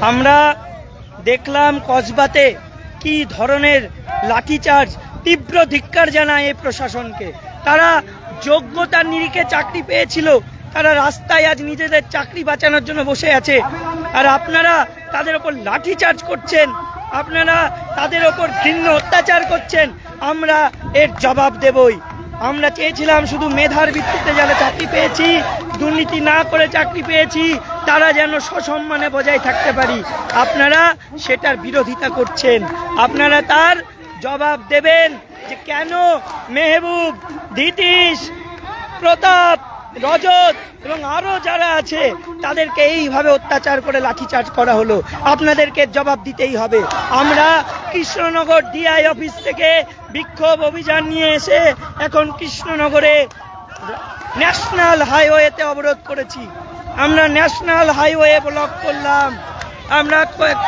আমরা দেখলাম কসবাতে কি ধরনের লাঠিচার্জ। তীব্র ধিক্কার জানায় এই প্রশাসনকে। তারা যোগ্যতার নিরিখে চাকরি পেয়েছিল, তারা রাস্তায় আজ নিজেদের চাকরি বাঁচানোর জন্য বসে আছে, আর আপনারা তাদের ওপর লাঠিচার্জ করছেন, আপনারা তাদের ওপর ঘৃণ্য অত্যাচার করছেন। আমরা এর জবাব দেবই। আমরা চেয়েছিলাম শুধু মেধার ভিত্তিতে যারা চাকরি পেয়েছি, দুর্নীতি না করে চাকরি পেয়েছি, তারা যেন সসম্মানে বজায় থাকতে পারি। আপনারা সেটার বিরোধিতা করছেন। আপনারা তার জবাব দেবেন যে কেন মেহবুব, ধীতিশ, প্রতাপ, রজত এবং আরো যারা আছে তাদেরকে এইভাবে অত্যাচার করে লাঠিচার্জ করা হলো। আপনাদেরকে জবাব দিতেই হবে। আমরা কৃষ্ণনগর ডিআই অফিস থেকে বিক্ষোভ অভিযান নিয়ে এসে এখন কৃষ্ণনগরে ন্যাশনাল হাইওয়েতে অবরোধ করেছি। আমরা ন্যাশনাল হাইওয়ে ব্লক করলাম। আমরা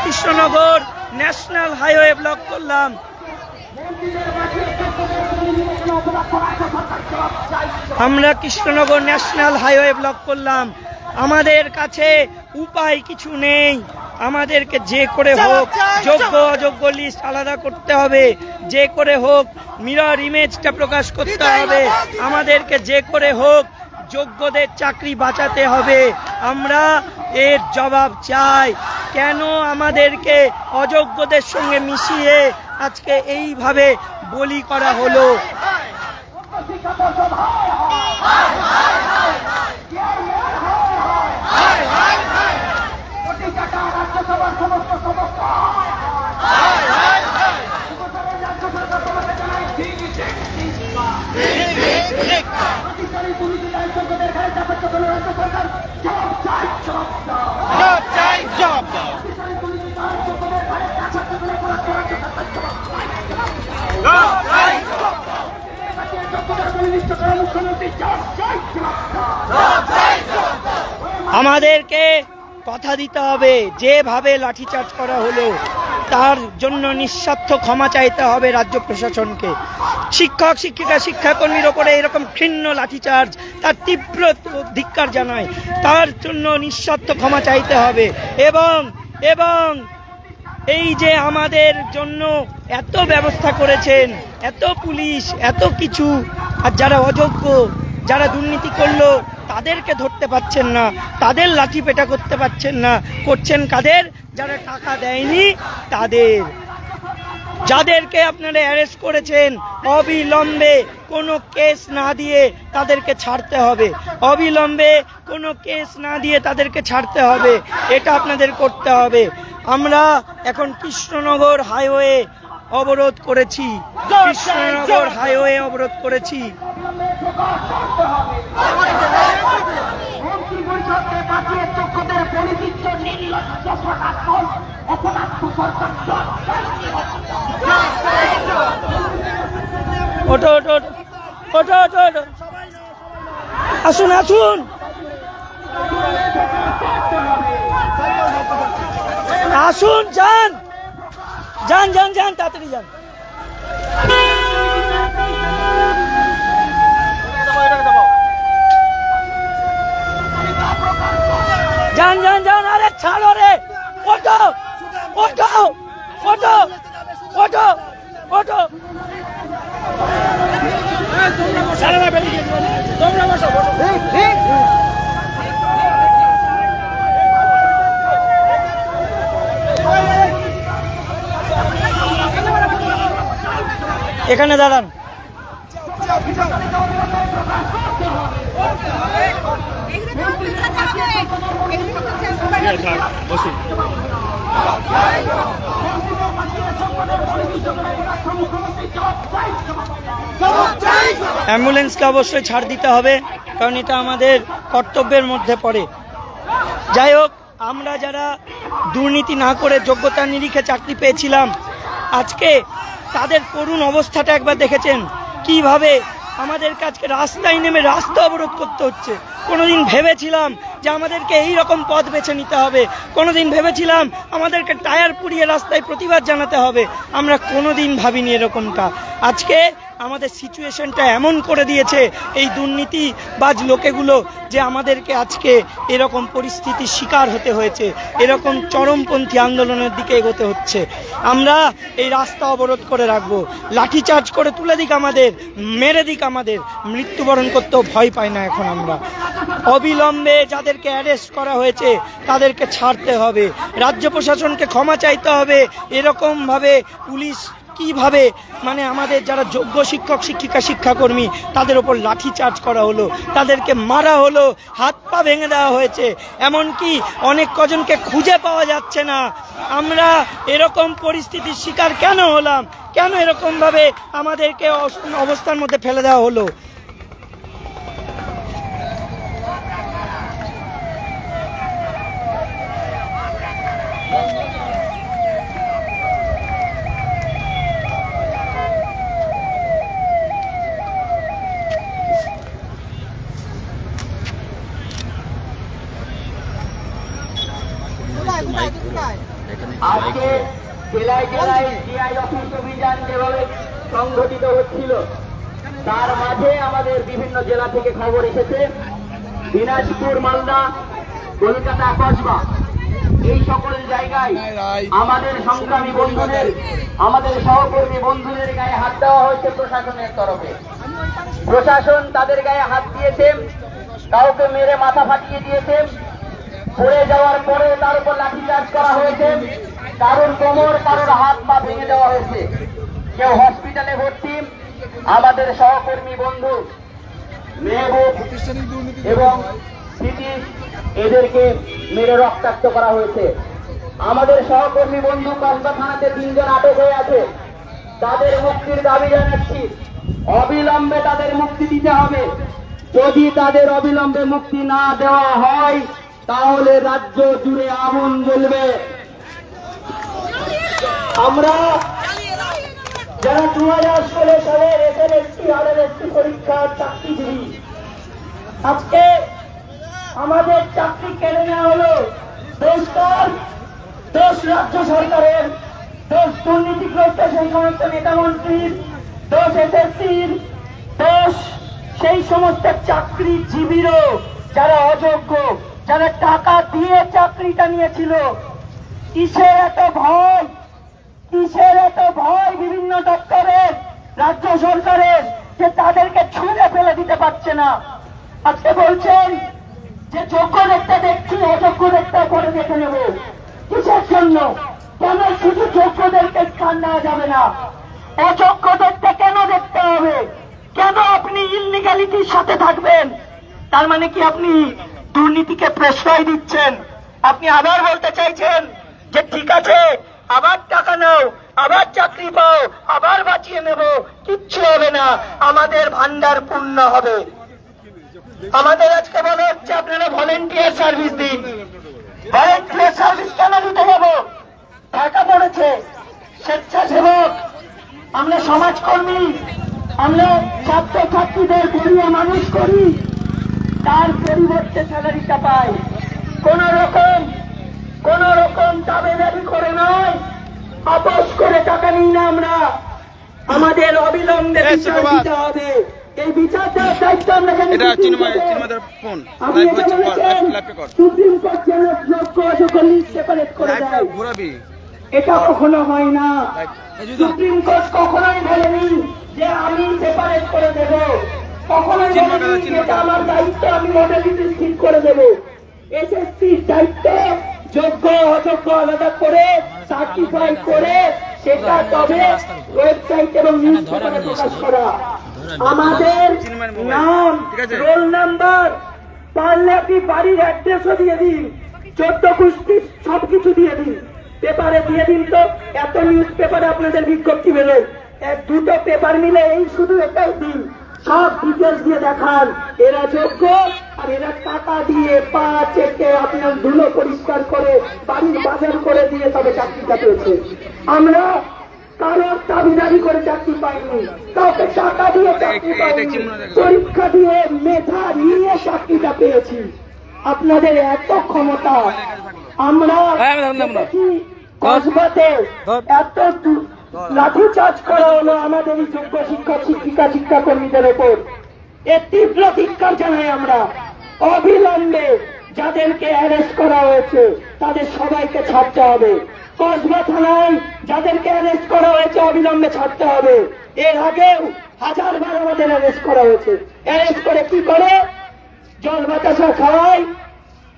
কৃষ্ণনগর ন্যাশনাল হাইওয়ে ব্লক করলাম। আমরা কৃষ্ণনগর ন্যাশনাল হাইওয়ে ব্লক করলাম। আমাদের কাছে উপায় কিছু নেই। আমাদেরকে যে করে হোক যোগ্য অযোগ্য লিস্ট আলাদা করতে হবে, যে করে হোক মিরর ইমেজটা প্রকাশ করতে হবে, আমাদেরকে যে করে হোক যোগ্যদের চাকরি বাঁচাতে হবে। আমরা এর জবাব চাই। কেন আমাদেরকে অযোগ্যদের সঙ্গে মিশিয়ে আজকে এইভাবে বলি করা হলো? আমাদেরকে কথা দিতে হবে, যেভাবে লাঠিচার্জ করা হলো তার জন্য নিঃস্বার্থ ক্ষমা চাইতে হবে রাজ্য প্রশাসনকে। শিক্ষক শিক্ষিকা শিক্ষাকর্মীর ওপরে এরকম ঘৃণ্য লাঠিচার্জ, তার তীব্র ধিক্কার জানায়। তার জন্য নিঃস্বার্থ ক্ষমা চাইতে হবে। এবং এই যে আমাদের জন্য এত ব্যবস্থা করেছেন, এত পুলিশ, এত কিছু, আর যারা অযোগ্য, যারা দুর্নীতি করলো তাদেরকে ধরতে পারছেন না, তাদের লাঠি পেটা করতে পারছেন না। করছেন কাদের? যারা টাকা দেয়নি তাদের। যাদেরকে আপনারা অ্যারেস্ট করেছেন অবিলম্বে কোনো কেস না দিয়ে তাদেরকে ছাড়তে হবে। অবিলম্বে কোনো কেস না দিয়ে তাদেরকে ছাড়তে হবে। এটা আপনাদের করতে হবে। আমরা এখন কৃষ্ণনগর হাইওয়ে অবরোধ করেছি। কৃষ্ণনগর হাইওয়ে অবরোধ করেছি। ওঠো ওঠো ওঠো ওঠো ওঠো, আসুন আসুন, আসুন, যান যান যান যান, তাড়াতাড়ি যান। যান যান যান, আরে ছাড়ো রে, ওঠো ওঠো ওঠো ওঠো ওঠো। এখানে দাঁড়ান। অ্যাম্বুলেন্সকে অবশ্যই ছাড় দিতে হবে, কারণ এটা আমাদের কর্তব্যের মধ্যে পড়ে। যাই হোক, আমরা যারা দুর্নীতি না করে যোগ্যতার নিরিখে চাকরি পেয়েছিলাম, আজকে তাদের করুণ অবস্থাটা একবার দেখেছেন। কিভাবে আমাদের কাছে রাস্তায় নেমে রাস্তা অবরোধ করতে হচ্ছে। কোনোদিন ভেবেছিলাম যে আমাদেরকে এই রকম পথ বেছে নিতে হবে, কোনোদিন ভেবেছিলাম আমাদেরকে টায়ার পুড়িয়ে রাস্তায় প্রতিবাদ জানাতে হবে। আমরা কোনোদিন ভাবিনি এরকমটা। আজকে আমাদের সিচুয়েশনটা এমন করে দিয়েছে এই দুর্নীতিবাজ লোকেগুলো যে আমাদেরকে আজকে এরকম পরিস্থিতির শিকার হতে হয়েছে, এরকম চরমপন্থী আন্দোলনের দিকে এগোতে হচ্ছে। আমরা এই রাস্তা অবরোধ করে রাখবো, লাঠিচার্জ করে তুলে দিক আমাদের, মেরে দিক আমাদের, মৃত্যুবরণ করতেও ভয় পাই না এখন আমরা। অবিলম্বে যাদেরকে অ্যারেস্ট করা হয়েছে তাদেরকে ছাড়তে হবে, রাজ্য প্রশাসনকে ক্ষমা চাইতে হবে। এরকমভাবে পুলিশ কিভাবে মানে আমাদের যারা যোগ্য শিক্ষক শিক্ষিকা শিক্ষাকর্মী তাদের ওপর লাঠি চার্জ করা হলো, তাদেরকে মারা হলো, হাত পা ভেঙে দেওয়া হয়েছে, এমনকি অনেক কজনকে খুঁজে পাওয়া যাচ্ছে না। আমরা এরকম পরিস্থিতির শিকার কেন হলাম? কেন এরকমভাবে আমাদেরকে অবস্থার মধ্যে ফেলে দেওয়া হলো? আজকে জেলায় জেলায় জিআই অফিস অভিযান যেভাবে সংঘটিত হচ্ছিল তার মাঝে আমাদের বিভিন্ন জেলা থেকে খবর এসেছে দিনাজপুর, মালদা, কলকাতা, কসবা এই সকল জায়গায় আমাদের সংগ্রামী বন্ধুদের, আমাদের সহকর্মী বন্ধুদের গায়ে হাত দেওয়া হয়েছে প্রশাসনের তরফে। প্রশাসন তাদের গায়ে হাত দিয়েছে, কাউকে মেরে মাথা ফাটিয়ে দিয়েছে, পড়ে যাওয়ার পরে তার উপর লাঠিচার্জ করা হয়েছে, কারোর কোমর কারোর হাত পা ভেঙে দেওয়া হয়েছে, কেউ হসপিটালে ভর্তি। আমাদের সহকর্মী বন্ধু মেহবুব এবং স্মৃতি এদেরকে মেরে রক্তাক্ত করা হয়েছে। আমাদের সহকর্মী বন্ধু কসবা থানাতে 3 জন আটক হয়ে আছে, তাদের মুক্তির দাবি জানাচ্ছি। অবিলম্বে তাদের মুক্তি দিতে হবে। যদি তাদের অবিলম্বে মুক্তি না দেওয়া হয় তাহলে রাজ্য জুড়ে আগুন জ্বলবে। আমরা যারা 2016 সালের এসএলএসটি আরএলএসটি পরীক্ষার চাকরিজীবী, আজকে আমাদের চাকরি কেড়ে নেওয়া হলো। দোষ রাজ্য সরকারের, দোষ দুর্নীতিগ্রস্ত সেই সমস্ত নেতামন্ত্রীর, দোষ এসএসসির, দোষ সেই সমস্ত চাকরিজীবীরও যারা অযোগ্য, যারা টাকা দিয়ে চাকরিটা নিয়েছিল। কিসের এত ভয়, কিসের এত ভয় বিভিন্ন দপ্তরের, রাজ্য সরকারের, যে তাদেরকে ছুঁড়ে ফেলে দিতে পারছে না? আজকে বলছেন যে যোগ্য দেখতে দেখছি, অযোগ্য দেখতে করে দেখে নেব। কিসের জন্য? কেন শুধু যোগ্যদেরকে স্থান দেওয়া যাবে না? অযোগ্যদেরকে কেন দেখতে হবে? কেন আপনি ইললিগ্যালিটির সাথে থাকবেন? তার মানে কি আপনি দুর্নীতিকে প্রশ্রয় দিচ্ছেন? আপনি আবার বলতে চাইছেন যে ঠিক আছে, আবার টাকা নাও, আবার চাকরি পাও, আবার বাঁচিয়ে নেব, কিচ্ছু হবে না, আমাদের ভান্ডার পূর্ণ হবে। আমাদের আজকে বলা হচ্ছে আপনারা ভলেন্টিয়ার সার্ভিস দিন। ভলেন্টিয়ার সার্ভিস কেন দিতে যাব? টাকা পড়েছে, স্বেচ্ছাসেবক, আমরা সমাজকর্মী, আমরা ছাত্রছাত্রীদের পড়িয়ে মানুষ করি, তার পরিবর্তে স্যালারিটা পাই। কোন রকম দাবিদারি করে নয়, আপোষ করে টাকা নিই না আমরা। আমাদের অবিলম্বে বিচার দিতে হবে। এই বিচার দেওয়ার দায়িত্ব আমরা সুপ্রিম কোর্ট যেন যোগ্য অযোগ্য লিস্ট সেপারেট করে দেয়। এটা কখনো হয় না। সুপ্রিম কোর্ট কখনোই বলেনি যে আমি সেপারেট করে দেব, কখনোই বলেনি এটা আমার দায়িত্ব, আমি মডেলিটি ঠিক করে দেব। এসএসসির দায়িত্ব যোগ্য অযোগ্য আলাদা করে সার্টিফাই করে সেটা তবে ওয়েবসাইট এবং নিউজ পেপারে প্রকাশ করা। আমাদের নাম, রোল নাম্বার, পারলে আপনি বাড়ির অ্যাড্রেসও দিয়ে দিন, 14 গোষ্ঠী সবকিছু দিয়ে দিন, পেপারে দিয়ে দিন। তো এত নিউজ পেপারে আপনাদের বিজ্ঞপ্তি বেরো, 2টো পেপার মিলে এই শুধু এটাই দিন, সব ডিটেলস দিয়ে দেখান এরা যোগ্য আর এরা টাকা দিয়ে পা চেকে আপনার ধুলো পরিষ্কার করে বাড়ির বাজার করে দিয়ে তবে চাকরিটা পেয়েছে। আমরা কারোর দাবিদারি করে চাকরি পাইনি, কাউকে টাকা দিয়ে চাকরি পাইনি, পরীক্ষা দিয়ে মেধা নিয়ে চাকরিটা পেয়েছি। আপনাদের এত ক্ষমতা, আমরা কসবাতে এত লাঠিচার্জ করা হলো আমাদের এই যোগ্য শিক্ষক শিক্ষিকা শিক্ষাকর্মীদের ওপর। এর তীব্র ধিক্কার জানাই আমরা। অবিলম্বে যাদেরকে অ্যারেস্ট করা হয়েছে তাদের সবাইকে ছাড়তে হবে। কসবা থানায় যাদেরকে অ্যারেস্ট করা হয়েছে অবিলম্বে ছাড়তে হবে। এর আগেও হাজারবার আমাদের অ্যারেস্ট করা হয়েছে। অ্যারেস্ট করে কি করে? জল বাতাসা খাওয়ায়,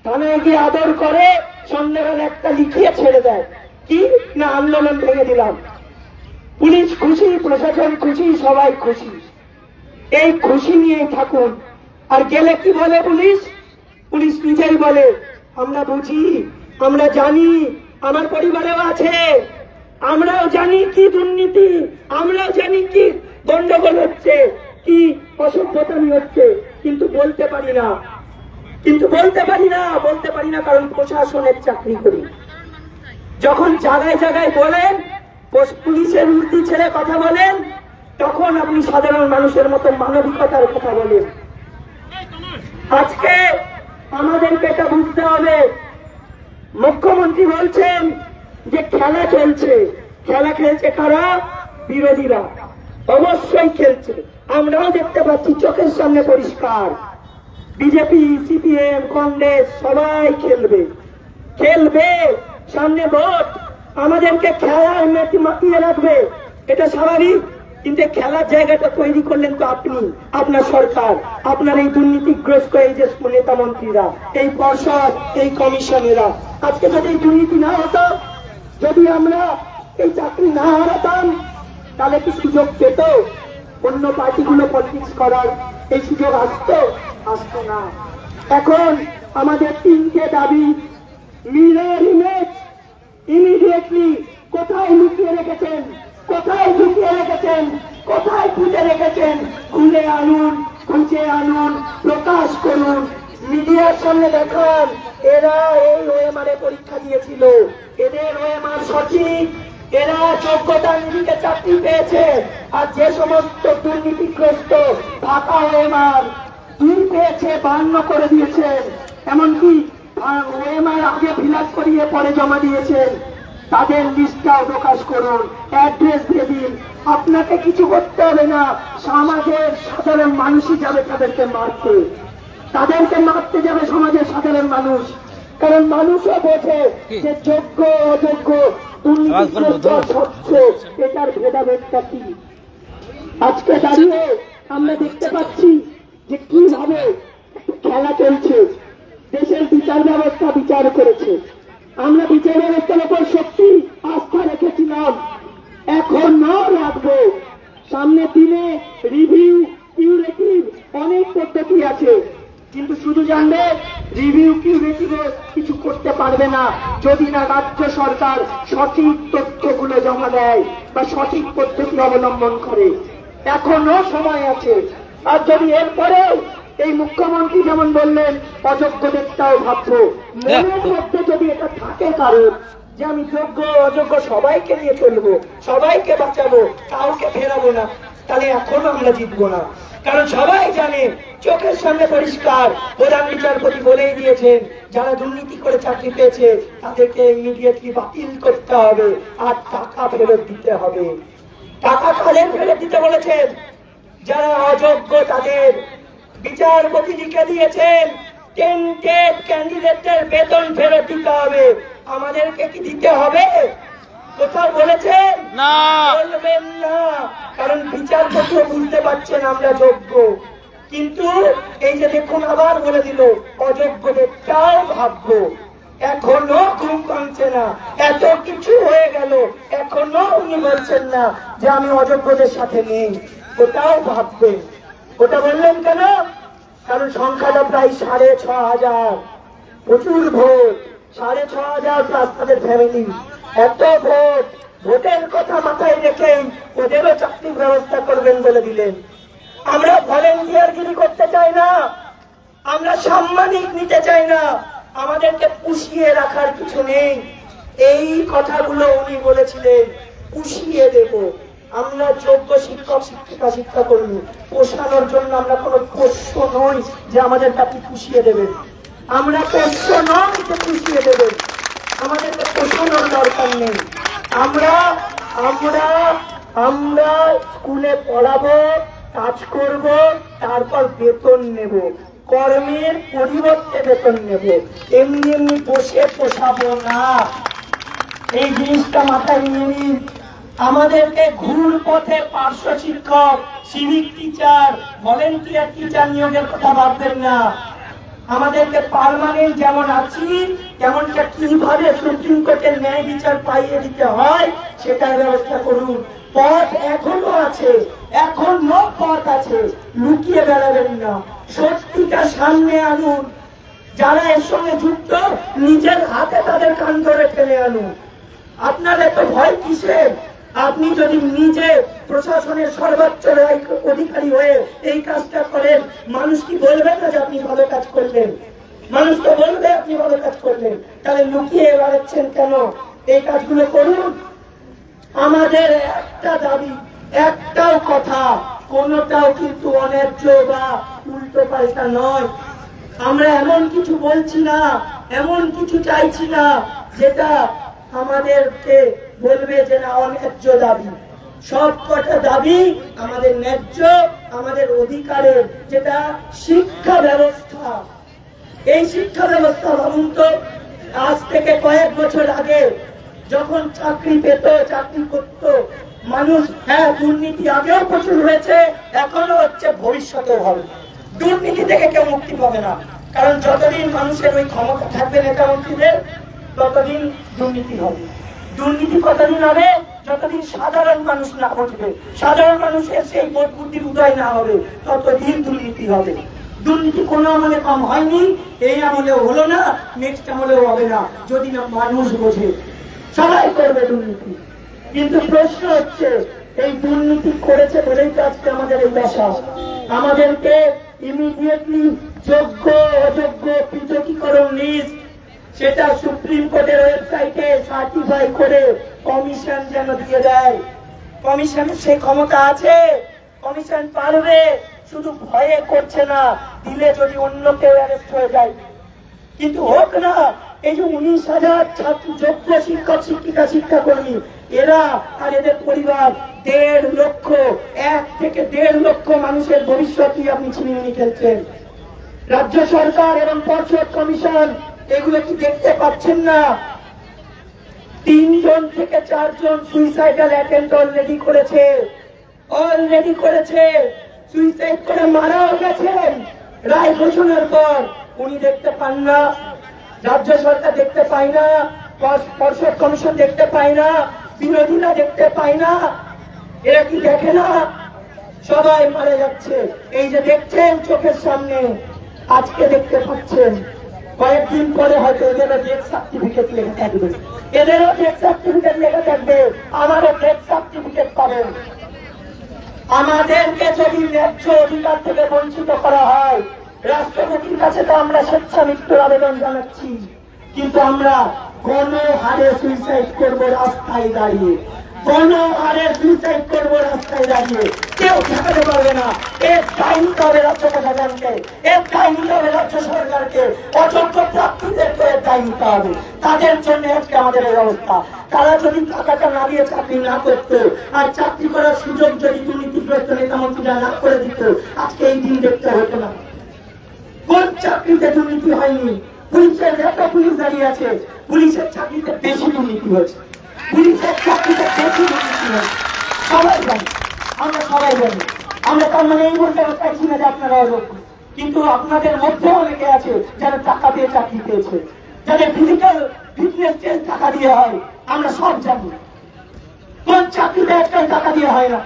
থানায় গিয়ে আদর করে, সন্ধ্যাবেলা একটা লিখিয়ে ছেড়ে দেয়। কি না আন্দোলন ভেঙে দিলাম। পুলিশ খুশি, প্রশাসন খুশি, সবাই খুশি। এই খুশি নিয়েই থাকুন। আর গেলে কি বলে পুলিশ? পুলিশ নিজেই বলে আমরা বুঝি, আমরা জানি, আমার পরিবারেও আছে, আমরাও জানি কি দুর্নীতি, আমরাও জানি কি গন্ডগোল হচ্ছে, কি অসভ্যতামি হচ্ছে, কিন্তু বলতে পারি না। বলতে পারি না কারণ প্রশাসনের চাকরি করি। যখন জায়গায় জায়গায় বলেন, পুলিশের উর্দি ছেড়ে কথা বলেন, তখন আপনি সাধারণ মানুষের মতো মানবিকতার কথা বলেন। আজকে আমাদেরকে এটা বুঝতে হবে। মুখ্যমন্ত্রী বলছেন যে খেলা চলছে। খেলা খেলছে কারা? বিরোধীরা। অবশ্যই খেলছে, আমরাও দেখতে পাচ্ছি চোখের সামনে পরিষ্কার। বিজেপি, সিপিএম, কংগ্রেস সবাই খেলবে। সামনে ভোট, আমাদেরকে খেলায় মাতিয়ে রাখবে, এটা স্বাভাবিক। কিন্তু খেলার জায়গাটা তৈরি করলেন তো আপনি, আপনার সরকার, আপনার এই দুর্নীতিগ্রস্ত এই যে নেতা মন্ত্রীরা, এই পর্ষদ, এই কমিশনেরা। আজকে যদি এই দুর্নীতি না হতো, যদি আমরা এই চাকরি না হারাতাম, তাহলে কি সুযোগ পেত অন্য পার্টিগুলো পলিটিক্স করার? এই সুযোগ আসতো না। এখন আমাদের 3টে দাবি। মিরর ইমেজ ইমিডিয়েটলি কোথায় লুকিয়ে রেখেছেন, কোথায় ঢুকিয়ে রেখেছেন, কোথায় খুঁজে রেখেছেন? খুঁজে আনুন, প্রকাশ করুন, মিডিয়ার সামনে দেখান। এরা এই ওএমআর পরীক্ষা দিয়েছিল, এদের ওএমআর সঠিক, এরা যোগ্যতা নিরিখে চাকরি পেয়েছে। আর যে সমস্ত দুর্নীতিগ্রস্ত ফাঁকা ওএমআর 2 পেয়েছে, 52 করে দিয়েছেন, এমনকি ওএমআর আগে ফিল-আপ করিয়ে পরে জমা দিয়েছেন, তাদের লিস্টটাও প্রকাশ করুন, অ্যাড্রেস দিয়ে দিন। আপনাকে কিছু করতে হবে না, সমাজের সাধারণ মানুষই যাবে তাদেরকে মারতে। যাবে সমাজের সাধারণ মানুষ। কারণ মানুষও বোঝে যে যোগ্য অযোগ্য, এটার ভেদাভেদটা কি। আজকে দাঁড়িয়ে আমরা দেখতে পাচ্ছি যে কিভাবে খেলা চলছে। দেশের বিচার ব্যবস্থা বিচার করেছে, আমরা বিচার ব্যবস্থার উপর সত্যি আস্থা রেখেছিলাম, এখনো রাখবো। সামনের দিনে রিভিউ, কিউরেটিভ অনেক পদ্ধতি আছে, কিন্তু শুধু জানবে রিভিউ কিউরেটিভে কিছু করতে পারবে না যদি না রাজ্য সরকার সঠিক তথ্যগুলো জমা দেয় বা সঠিক পদ্ধতি অবলম্বন করে। এখনো সময় আছে। আর যদি এরপরেও এই মুখ্যমন্ত্রী যেমন বললেন অযোগ্যদেরটাও ভাববো, মনের মধ্যে যদি এটা থাকে কারণ যে আমি যোগ্য অযোগ্য সবাইকে নিয়ে চলবো, সবাইকে বাঁচাবো, কাউকে ফেরাবো না, তাহলে এখনো আমরা জিতবো না। কারণ সবাই জানে, চোখের সামনে পরিষ্কার, প্রধান বিচারপতি বলেই দিয়েছেন যারা দুর্নীতি করে চাকরি পেয়েছে তাদেরকে ইমিডিয়েটলি বাতিল করতে হবে আর টাকা ফেরত দিতে হবে। টাকা কাদের ফেরত দিতে বলেছেন? যারা অযোগ্য তাদের। বিচারপতি লিখে দিয়েছেন টেন্টেড ক্যান্ডিডেটের বেতন ফেরত দিতে হবে। আমাদেরকে কি দিতে হবে? কোথাও বলেছেন? না, বলবেন না, কারণ বিচারপতিও বুঝতে পারছেন আমরা যোগ্য। কিন্তু এই যে দেখুন আবার বলে দিল অযোগ্যদেরটাও ভাববো। এখনো ঘুম ভাঙছে না, এত কিছু হয়ে গেল, এখনো উনি বলছেন না যে আমি অযোগ্যদের সাথে নেই, ওটাও ভাববেন। ওটা বললেন কেন? কারণ সংখ্যাটা প্রায় 6,500, প্রচুর ভোট, 6,500 প্লাস তাদের ফ্যামিলি, এত ভোট। ভোটের কথা মাথায় রেখেই ওদেরও চাকরির ব্যবস্থা করবেন বলে দিলেন। আমরা ভলেন্টিয়ারগিরি করতে চাই না, আমরা সাম্মানিক নিতে চাই না, আমাদেরকে পুষিয়ে রাখার কিছু নেই। এই কথাগুলো উনি বলেছিলেন, পুষিয়ে দেব। আমরা যোগ্য শিক্ষক শিক্ষিকা শিক্ষাকর্মী, পোষানোর জন্য আমরা কোনো পোষ্য নই যে আমাদেরকে আপনি পুষিয়ে দেবেন। আমরা পোষ্য নই যে পুষিয়ে দেবেন, আমাদেরকে পোষানোর দরকার নেই। আমরা আমরা স্কুলে পড়াবো, কাজ করব, তারপর বেতন নেব, কর্মের পরিবর্তে বেতন নেব, এমনি এমনি বসে পোষাবো না। এই জিনিসটা মাথায় নিয়ে নিন। আমাদেরকে ঘুর পথে পার্শ্ব শিক্ষক, সিভিক টিচার, ভলেন্টিয়ার টিচার নিয়োগের কথা ভাববেন না। আমাদেরকে পার্মানেন্ট যেমন আছি তেমনটা কিভাবে সুপ্রিম কোর্টের ন্যায় বিচার পাইয়ে দিতে হয় সেটার ব্যবস্থা করুন। পথ এখনো আছে, এখনো পথ আছে, লুকিয়ে বেড়াবেন না, সত্যিটা সামনে আনুন। যারা এর সঙ্গে যুক্ত নিজের হাতে তাদের কান ধরে টেনে আনুন। আপনার এত ভয় কিসের? আপনি যদি নিজে প্রশাসনের সর্বোচ্চ অধিকারী হয়ে এই কাজটা করেন, মানুষ কি বলবে না যে আপনি ভালো কাজ করলেন? মানুষ তো বলবে আপনি ভালো কাজ করলেন। তাহলে লুকিয়ে বেড়াচ্ছেন কেন? এই কাজগুলো করুন। আমাদের একটা দাবি, একটাও কথা, কোনটাও কিন্তু অন্যায্য বা উল্টো পাল্টা নয়। আমরা এমন কিছু বলছি না, এমন কিছু চাইছি না যেটা আমাদেরকে বলবে যে না অন্যায্য দাবি। সব কটা দাবি আমাদের ন্যায্য, আমাদের অধিকারের, যেটা শিক্ষা ব্যবস্থা। এই শিক্ষা ব্যবস্থা ভাবুন তো, আজ থেকে কয়েক বছর আগে যখন চাকরি পেত, চাকরি করত মানুষ, হ্যাঁ দুর্নীতি আগেও প্রচুর হয়েছে, এখনো হচ্ছে, ভবিষ্যতেও হবে। দুর্নীতি থেকে কেউ মুক্তি পাবে না, কারণ যতদিন মানুষের ওই ক্ষমতা থাকবে নেতা মন্ত্রীদের, ততদিন দুর্নীতি হবে। দুর্নীতি কতদিন হবে? যতদিন সাধারণ মানুষ না বুঝবে, সাধারণ মানুষের সেই বোধ বুদ্ধির উদয় না হবে, ততদিন দুর্নীতি হবে। দুর্নীতি কোনো আমলে কম হয়নি, এই আমলেও হলো না, নেক্সট আমলেও হবে না, যদি না মানুষ বোঝে। সবাই করবে দুর্নীতি, কিন্তু প্রশ্ন হচ্ছে এই দুর্নীতি করেছে বলেই তো আজকে আমাদের এই দশা। আমাদেরকে ইমিডিয়েটলি যোগ্য অযোগ্য পৃথকীকরণ লিস্ট, সেটা সুপ্রিম কোর্টের ওয়েবসাইটে সার্টিফাই করে কমিশন যেন দিয়ে দেয়। কমিশনের সেই ক্ষমতা আছে, কমিশন পারবে, শুধু ভয়ে করছে না, দিলে যদি অন্য কেউ অ্যারেস্ট হয়ে যায়। কিন্তু হোক না। এই যে 19,000 ছাত্র, যোগ্য শিক্ষক শিক্ষিকা শিক্ষাকর্মী, এরা আর এদের পরিবার 1.5 লক্ষ, 1 থেকে 1.5 লক্ষ মানুষের ভবিষ্যৎ নিয়ে আপনি ছিনিমিনি খেলছেন। রাজ্য সরকার এবং পর্ষদ কমিশন এগুলো কি দেখতে পাচ্ছেন না? 3 জন থেকে 4 জন সুইসাইডাল অ্যাটেম্প্ট অলরেডি করেছে, সুইসাইড করে মারাও গেছেন রায় ঘোষণার পর। উনি দেখতে পান না, রাজ্য সরকার দেখতে পায় না, পর্ষদ কমিশন দেখতে পায় না, বিরোধীরা দেখতে পায় না। এরা কি দেখে না? সবাই মারা যাচ্ছে। এই যে দেখছেন চোখের সামনে, আজকে দেখতে পাচ্ছেন, কয়েকদিন পরে হয়তো এদেরও ডেথ সার্টিফিকেট লেখা থাকবে, এদেরও ডেথ সার্টিফিকেট লেখা থাকবে, আমারও ডেথ সার্টিফিকেট পাবেন। আমাদেরকে যদি ন্যায্য অধিকার থেকে বঞ্চিত করা হয়, রাষ্ট্রপতির কাছে তো আমরা স্বেচ্ছা মৃত্যুর আবেদন জানাচ্ছি, কিন্তু আমরা গণহারে সুইসাইড করবো রাস্তায় দাঁড়িয়ে, গণহারে সুইসাইড করবো রাস্তায় দাঁড়িয়ে, কেউ ঠেকাতে পারবে না। এর দায় নিতে হবে রাজ্য প্রশাসনকে, এর দায় নিতে হবে রাজ্য সরকারকে, অযোগ্য প্রার্থীদেরকে দায় নিতে হবে। তাদের জন্য আজকে আমাদের এই অবস্থা। তারা যদি টাকাটা না দিয়ে চাকরি না করতো, আর চাকরি করার সুযোগ যদি দুর্নীতিগ্রস্ত নেতা মন্ত্রীরা না করে দিত, আজকে এই দিন দেখতে হতো না। কোন চাকরিতে দুর্নীতি হয়নি? পুলিশের এত পুলিশ দাঁড়িয়ে আছে, পুলিশের চাকরিতে বেশি দুর্নীতি হয়েছে, পুলিশের চাকরিতে বেশি দুর্নীতি হয়েছে। সবাই জানি, আমরা সবাই জানি। আমরা তার মানে এই বলতে চাইছি না যে আপনারা অযোগ্য, কিন্তু আপনাদের মধ্যে অনেকে আছে যারা টাকা দিয়ে চাকরি পেয়েছে, যাদের ফিজিক্যাল ফিটনেস টেস্ট টাকা দিয়ে হয়। আমরা সব জানি কোন চাকরিতে একটা টাকা দিয়ে হয় না।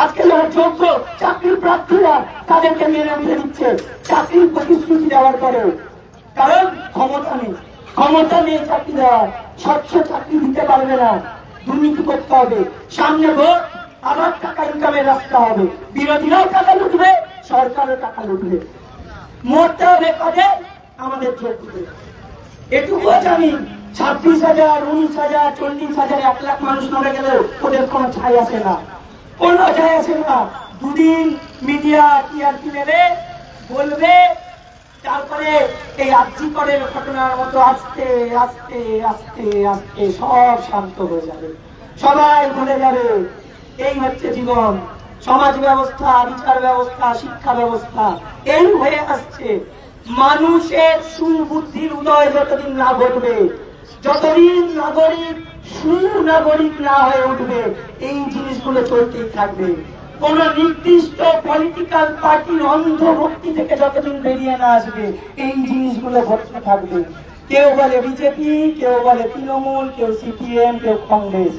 আজকে যারা যোগ্য চাকরির প্রার্থীরা, তাদেরকে মেরে উঠে দিচ্ছে চাকরির প্রতিশ্রুতি দেওয়ার পরেও, কারণ ক্ষমতা নেই, ক্ষমতা নেই চাকরি দেওয়ার। স্বচ্ছ চাকরি দিতে পারবে না, দুর্নীতি করতে হবে। সামনে ভোট, আবার টাকা ইনকামের রাস্তা হবে, বিরোধীরাও টাকা লুটবে, সরকারও টাকা লুটবে। মরতে হবে কবে? আমাদের যোগ্যদের। এটুকু জানি, 26,000, 19,000, 40,000, 1 লাখ মানুষ মরে গেলেও ওদের কোনো ছাই আসে না, কোনো ছাই আসে না। দুদিন মিডিয়া টিআরপি নেবে, বলবে, তারপরে এই আর্যিকরের ঘটনার মতো আস্তে আস্তে আস্তে আস্তে সব শান্ত হয়ে যাবে। সবাই ভুলে যাবে। এই হচ্ছে জীবন, সমাজ ব্যবস্থা, বিচার ব্যবস্থা, শিক্ষা ব্যবস্থা এই হয়ে আসছে। মানুষের সুবুদ্ধির উদয় যতদিন না ঘটবে, যতদিন নাগরিক সুনাগরিক না হয়ে উঠবে, এই জিনিসগুলো চলতেই থাকবে। কোন নির্দিষ্ট পলিটিক্যাল পার্টির অন্ধভক্তি থেকে যতদিন বেরিয়ে না আসবে, এই জিনিসগুলো ঘটতে থাকবে। কেউ বলে বিজেপি, কেউ বলে তৃণমূল, কেউ সিপিএম, কেউ কংগ্রেস।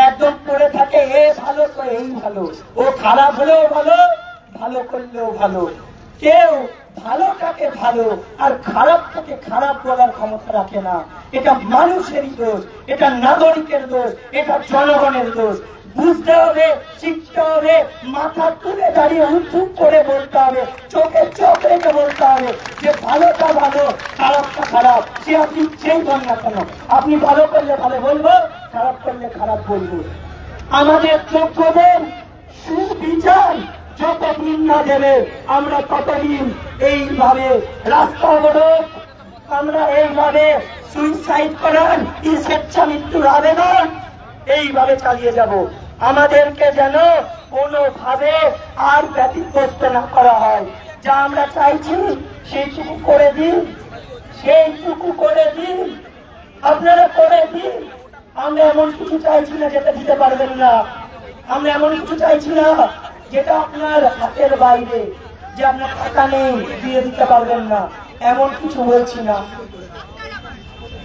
একদম করে থাকে এ ভালো তো এই ভালো, ও খারাপ হলেও ভালো, ভালো করলেও ভালো। কেউ ভালোটাকে ভালো আর খারাপটাকে খারাপ বলার ক্ষমতা রাখে না। এটা মানুষেরই দোষ, এটা নাগরিকের দোষ, এটা জনগণের দোষ। বুঝতে হবে, শিখতে হবে, মাথা তুলে দাঁড়িয়ে উঠুক করে বলতে হবে, চোখে চোখ রেখে বলতে হবে যে ভালোটা ভালো, খারাপটা খারাপ। সে আপনি সেই বল না কেন, আপনি ভালো করলে ভালো বলবো, খারাপ করলে খারাপ বলবো। আমাদের যোগ্যদের সুবিচার যতদিন না দেবে, আমরা ততদিন এইভাবে রাস্তা অবরোধ, আমরা এইভাবে সুইসাইড করার স্বেচ্ছা মৃত্যুর আবেদন এইভাবে চালিয়ে যাব। আমাদেরকে যেন কোনোভাবে আর ব্যতিগ্রস্ত না করা হয়। যা আমরা চাইছি সেইটুকু করে দিন, সেইটুকু করে দিন, আপনারা করে দিন। আমরা এমন কিছু চাইছি না যেটা দিতে পারবেন না, আমরা এমন কিছু চাইছি না যেটা আপনার হাতের বাইরে, যে আপনার টাকা নেই দিয়ে দিতে পারবেন না, এমন কিছু বলছি না।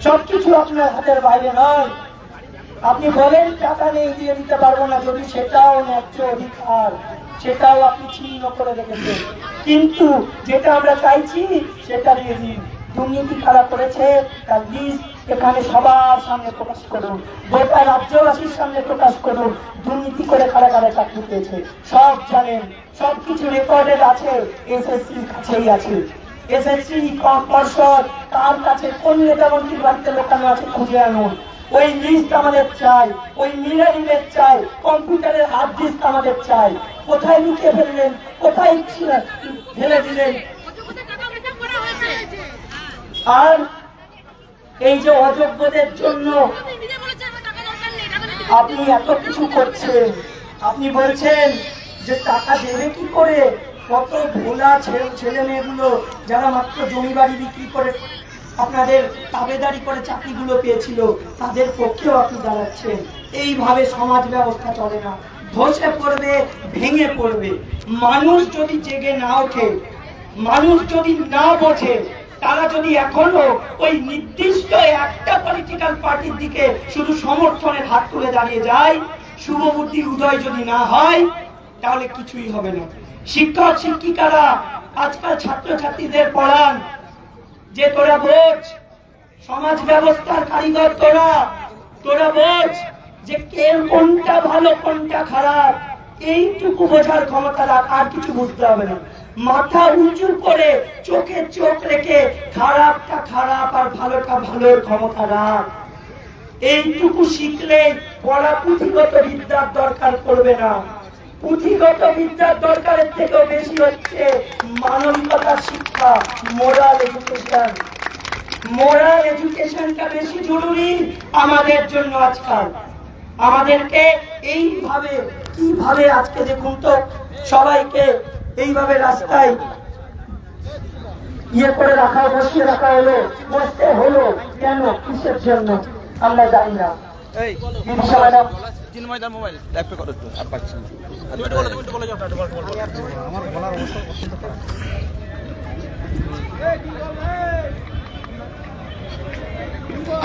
সবকিছু আপনার হাতের বাইরে নয়। আপনি বলেন টাকা নেই দিয়ে দিতে পারবো না, যদি সেটাও ন্যায্য অধিকার, সেটাও আপনি ছিন্ন করে রেখেছেন। কিন্তু যেটা আমরা চাইছি সেটা দিয়ে দিন। দুর্নীতি কারা করেছে তার লিস্ট এখানে সবার সামনে প্রকাশ করুন, গোটা রাজ্যবাসীর সামনে প্রকাশ করুন। দুর্নীতি করে কারা কারা চাকরি পেয়েছে সব জানেন, সবকিছু রেকর্ডেড আছে, এসএসসির কাছেই আছে। এসএসসি পর্ষদ কার কাছে কোন নেতা মন্ত্রীর বাড়িতে লোকানো আছে খুঁজে আনুন। ওই লিস্ট আমাদের চাই, ওই মিরর ইমেজ চাই, কম্পিউটারের হার্ড ডিস্ক আমাদের চাই। কোথায় লুকিয়ে ফেললেন, কোথায় ফেলে দিলেন? আর এই যে অযোগ্যদের জন্য আপনি এত কিছু করছেন, আপনি বলছেন যে টাকা দেবে কি করে? কত ভোলা ছেলে মেয়েগুলো যারা মাত্র জমি বাড়ি বিক্রি করে আপনাদের তাবেদারি করে চাকরিগুলো পেয়েছিল, তাদের পক্ষেও আপনি দাঁড়াচ্ছেন। এইভাবে সমাজ ব্যবস্থা চলে না, ধসে পড়বে, ভেঙে পড়বে। মানুষ যদি জেগে না ওঠে, মানুষ যদি না বোঝে, তারা যদি এখনো ওই নির্দিষ্ট একটা পলিটিক্যাল পার্টির দিকে শুধু সমর্থনের হাত তুলে দাঁড়িয়ে যায়, শুভবুদ্ধির উদয় যদি না হয়, তাহলে কিছুই হবে না। শিক্ষক শিক্ষিকারা আজকাল ছাত্রছাত্রীদের পড়ান যে তোরা বোঝ, সমাজ ব্যবস্থার কারিগর তোরা বোঝ যে কে কোনটা ভালো কোনটা খারাপ, এইটুকু বোঝার ক্ষমতা রাখ, আর কিছু বুঝতে হবে না। মাথা উঁচু করে চোখে চোখ রেখে খারাপটা খারাপ আর ভালোটা ভালোর ক্ষমতা রাখ। এইটুকু শিখলে পড়া পুঁথিগত বিদ্যার দরকার পড়বে না। পুঁথিগত বিদ্যার দরকারের থেকেও বেশি হচ্ছে মানবিকতার শিক্ষা, মোরাল এডুকেশন। মোরাল এডুকেশনটা বেশি জরুরি আমাদের জন্য আজকাল। আমাদেরকে এইভাবে কিভাবে আজকে দেখুন তো সবাইকে এইভাবে রাস্তায় করে রাখা, বসিয়ে রাখা হলো, বসতে হলো কেন, কিসের জন্য আমরা জানি না।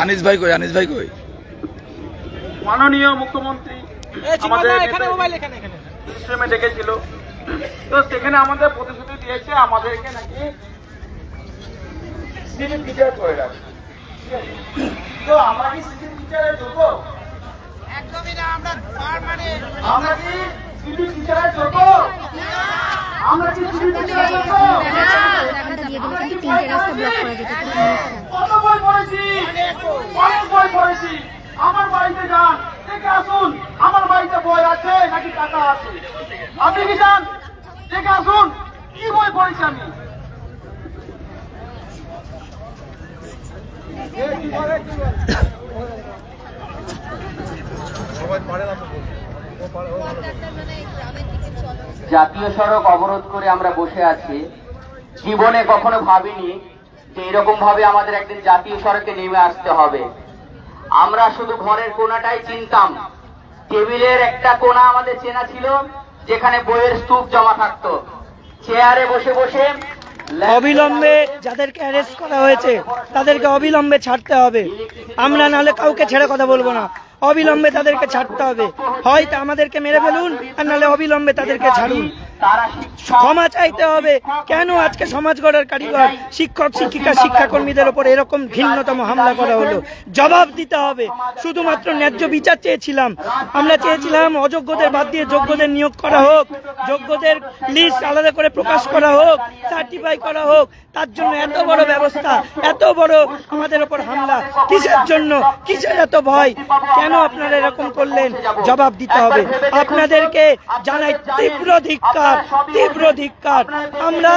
আনিস ভাই কই? মাননীয় মুখ্যমন্ত্রী আমাদের ডেকেছিল, তো সেখানে আমাদের প্রতিশ্রুতি দিয়েছে আমাদেরকে নাকি সিটি টিচার করে রাখবে। তো আমরা কি সিটি টিচারে যোগ্য? একদমই না। আমরা কি সিটি টিচারে যোগ্য? আমরা কি সিটি টিচারে যোগ্য? কত বই পড়েছি, অনেক বই পড়েছি। আমার বাড়িতে যান, দেখে আসুন আমার বাড়িতে বই আছে নাকি টাকা আছে। আপনি কি যান, দেখে আসুন কি বই পড়েছি আমি। সবাই জাতীয় সড়ক অবরোধ করে আমরা বসে আছি। জীবনে কখনো ভাবিনি যে এরকম ভাবে আমাদের একদিন জাতীয় সড়কে নেমে আসতে হবে। আমরা শুধু ঘরের কোণাটাই চিনতাম, টেবিলের একটা কোণা আমাদের চেনা ছিল যেখানে বইয়ের স্তূপ জমা থাকতো। চেয়ারে বসে বসে অবিলম্বে যাদেরকে অ্যারেস্ট করা হয়েছে তাদেরকে অবিলম্বে ছাড়তে হবে। আমরা নাহলে কাউকে ছেড়ে কথা বলবো না, অবিলম্বে তাদেরকে ছাড়তে হবে। হয়তো আমাদেরকে মেরে ফেলুন আর নাহলে অবিলম্বে তাদেরকে ছাড়ুন। ক্ষমা চাইতে হবে। কেন আজকে সমাজ গড়ার কারিগর শিক্ষক শিক্ষিকা শিক্ষাকর্মীদের উপর এরকম ঘৃণ্যতম হামলা করা হলো? জবাব দিতে হবে। শুধুমাত্র ন্যায্য বিচার চেয়েছিলাম। আমরা চেয়েছিলাম অযোগ্যদের বাদ দিয়ে যোগ্যদের নিয়োগ করা হোক, যোগ্যদের লিস্ট আলাদা করে প্রকাশ করা হোক, সার্টিফাই করা হোক। তার জন্য এত বড় ব্যবস্থা, এত বড় আমাদের উপর হামলা কিসের জন্য? কিসের এত ভয়? কেন আপনারা এরকম করলেন? জবাব দিতে হবে। আপনাদেরকে জানাই তীব্র ধিক্কার, তীব্র ধিক্কার। আমরা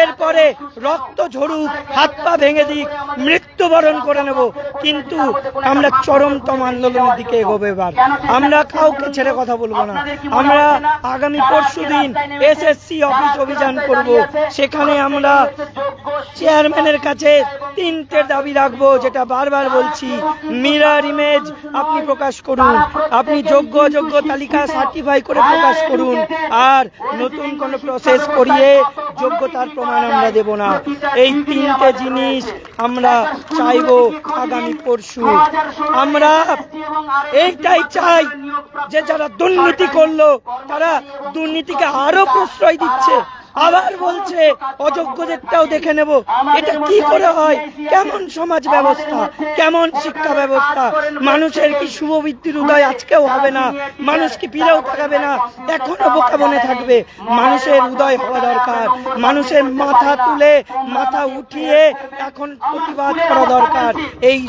এরপরে রক্ত ঝরুক, হাত পা ভেঙে দিক, মৃত্যুবরণ করে নেব, কিন্তু আমরা চরমতম আন্দোলনের দিকে এগোবো। এবার আমরা কাউকে ছেড়ে কথা বলবো না। আমরা আগামী পরশুদিন এসএসসি অফিস অভিযান করব। সেখানে আমরা চেয়ারম্যানের কাছে 3টে দাবি রাখবো, যেটা বারবার বলছি। মিরর ইমেজ আপনি প্রকাশ করুন, আপনি যোগ্য অযোগ্য তালিকা সার্টিফাই করে প্রকাশ করুন, আর নতুন কোন প্রসেস করিয়ে যোগ্যতার প্রমাণ আমরা দেব না। এই 3টে জিনিস আমরা চাইবো আগামী পরশু। আমরা এইটাই চাই যে যারা দুর্নীতি করলো তারা দুর্নীতিকে আরো প্রশ্রয় দিচ্ছে, আবার বলছে অযোগ্যদেরটাও দেখে নেব। এটা কি করে হয়? কেমন সমাজ ব্যবস্থা, কেমন শিক্ষা ব্যবস্থা? মানুষের কি শুভবৃত্তির উদয় আজকেও হবে না? মানুষ কি ফিরেও তাকাবে না? এখনো বোকা বনে থাকবে? মানুষের উদয় হওয়া দরকার। মানুষের মাথা তুলে মাথা উঠিয়ে এখন প্রতিবাদ করা দরকার। এই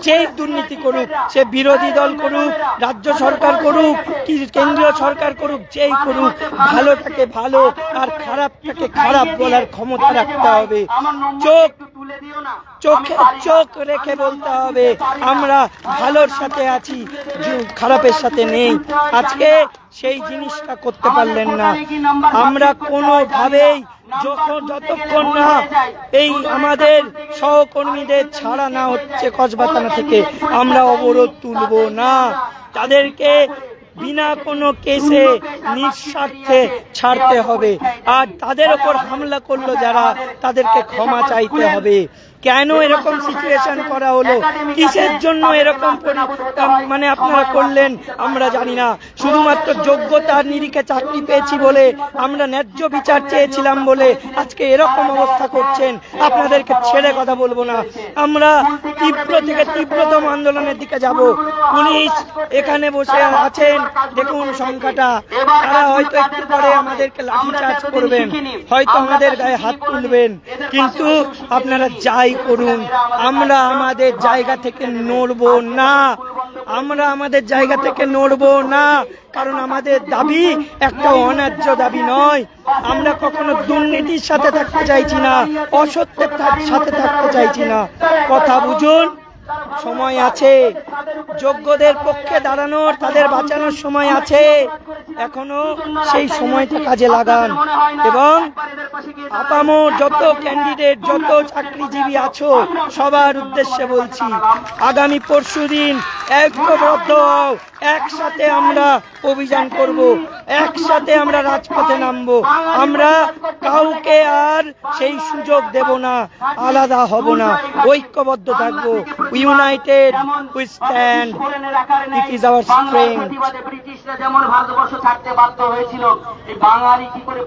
যেই দুর্নীতি করুক, সে বিরোধী দল করুক, রাজ্য সরকার করুক, কি কেন্দ্রীয় সরকার করুক, যেই করুক, ভালোটাকে ভালো আর খারাপটাকে খারাপ বলার ক্ষমতা রাখতে হবে। চোখে চোখ রেখে বলতে হবে আমরা ভালোর সাথে আছি, খারাপের সাথে নেই। আজকে সেই জিনিসটা করতে পারলেন না। আমরা কোনোভাবেই যতক্ষণ না এই আমাদের সহকর্মীদের ছাড়া না হচ্ছে কসবা থানা থেকে, আমরা অবরোধ তুলব না। তাদেরকে বিনা কোনো কেসে নিঃস্বার্থে ছাড়তে হবে। আর তাদের ওপর হামলা করলো যারা, তাদেরকে ক্ষমা চাইতে হবে। কেন এরকম সিচুয়েশন করা হলো, কিসের জন্য এরকম মানে আপনারা করলেন আমরা জানি না। শুধুমাত্র যোগ্যতার নিরিখে চাকরি পেয়েছি বলে, আমরা ন্যায্য বিচার চেয়েছিলাম বলে আজকে এরকম অবস্থা করছেন। আপনাদেরকে ছেড়ে কথা বলবো না। আমরা তীব্র থেকে তীব্রতম আন্দোলনের দিকে যাব। পুলিশ এখানে বসে আছেন, দেখুন সংখ্যাটা। তারা হয়তো একটু পরে আমাদেরকে লাঠিচার্জ করবেন, হয়তো আমাদের গায়ে হাত তুলবেন, কিন্তু আপনারা যাই করুন, আমরা আমাদের জায়গা থেকে নড়বো না। আমরা আমাদের জায়গা থেকে নড়বো না, কারণ আমাদের দাবি একটা অন্যায্য দাবি নয়। আমরা কখনো দুর্নীতির সাথে থাকতে চাইছি না, অসত্যের সাথে থাকতে চাইছি না। কথা বুঝুন, সময় আছে। যোগ্যদের পক্ষে দাঁড়ানোর, তাদের বাঁচানোর সময় আছে। এখনো সেই সময়টা কাজে লাগান। এবং আপামর যত ক্যান্ডিডেট, যত চাকরিজীবী আছো, সবার উদ্দেশ্যে বলছি, আগামী পরশুদিন ঐক্যবদ্ধ হও। একসাথে আমরা অভিযান করব, একসাথে আমরা রাজপথে নামবো। আমরা কাউকে আর সেই সুযোগ দেব না, আলাদা হব না, ঐক্যবদ্ধ থাকবো। United we stand, it is our strength. ব্রিটিশরা যেমন ভারতবর্ষ ছাড়তে বাধ্য হয়েছিল, এই বাঙালি কি করে